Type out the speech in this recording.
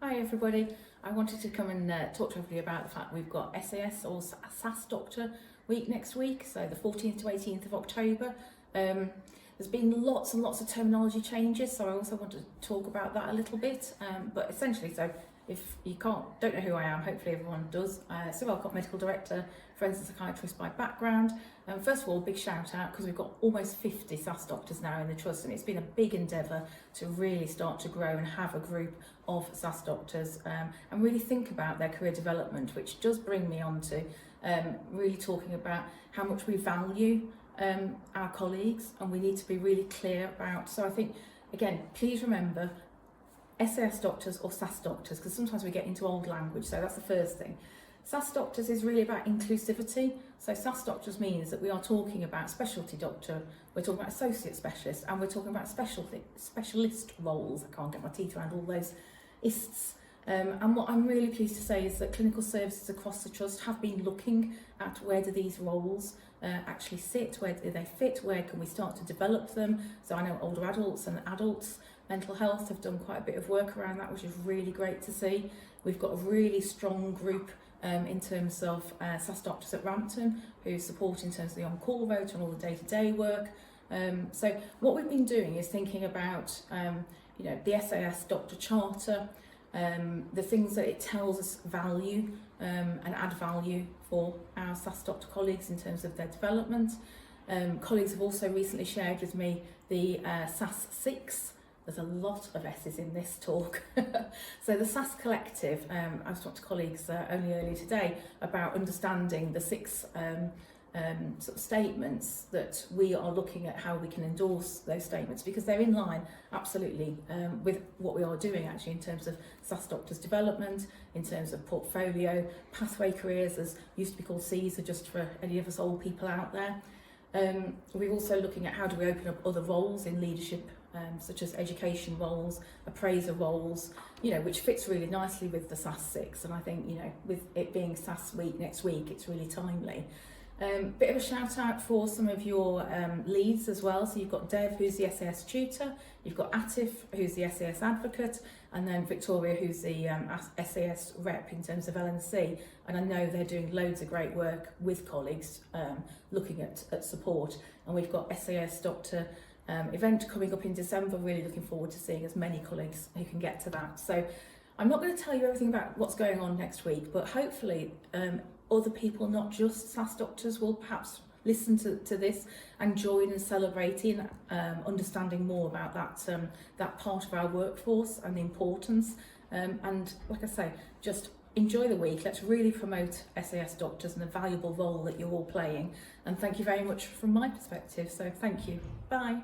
Hi everybody, I wanted to come and talk to everybody about the fact we've got SAS or SAS Doctor Week next week, so the 14th to 18th of October. There's been lots and lots of terminology changes, so I also want to talk about that a little bit, but essentially, so if you don't know who I am, hopefully everyone does. Sue Elcock, Medical Director, forensic psychiatrist by background. First of all, big shout out because we've got almost 50 SAS doctors now in the trust, and it's been a big endeavour to really start to grow and have a group of SAS doctors and really think about their career development, which does bring me on to really talking about how much we value our colleagues, and we need to be really clear about. So I think, again, please remember SAS doctors or SAS doctors, because sometimes we get into old language, so that's the first thing. SAS doctors is really about inclusivity. So SAS doctors means that we are talking about specialty doctor, we're talking about associate specialist, and we're talking about specialist roles. I can't get my teeth around all those ists. And what I'm really pleased to say is that clinical services across the trust have been looking at where do these roles actually sit, where do they fit, where can we start to develop them. So I know older adults and adults mental health have done quite a bit of work around that, which is really great to see. We've got a really strong group in terms of SAS doctors at Rampton who support in terms of the on-call rota and all the day-to-day work. So what we've been doing is thinking about the SAS Doctor Charter, the things that it tells us value and add value for our SAS doctor colleagues in terms of their development. Colleagues have also recently shared with me the SAS 6. There's a lot of S's in this talk. So the SAS Collective, I was talking to colleagues only earlier today about understanding the 6 sort of statements that we are looking at how we can endorse those statements, because they're in line absolutely with what we are doing actually in terms of SAS doctors development, in terms of portfolio, pathway careers, as used to be called CSER, just for any of us old people out there. We're also looking at how do we open up other roles in leadership, such as education roles, appraiser roles, which fits really nicely with the SAS 6. And I think, with it being SAS Week next week, it's really timely. Bit of a shout out for some of your leads as well. So you've got Dev, who's the SAS tutor, you've got Atif, who's the SAS advocate, and then Victoria, who's the SAS rep in terms of LNC. And I know they're doing loads of great work with colleagues looking at support. And we've got SAS Doctor event coming up in December, really looking forward to seeing as many colleagues who can get to that. So I'm not going to tell you everything about what's going on next week, but hopefully other people, not just SAS doctors, will perhaps listen to this and join and celebrate in understanding more about that part of our workforce and the importance. And like I say, just enjoy the week. Let's really promote SAS doctors and the valuable role that you're all playing. And thank you very much from my perspective. So thank you. Bye.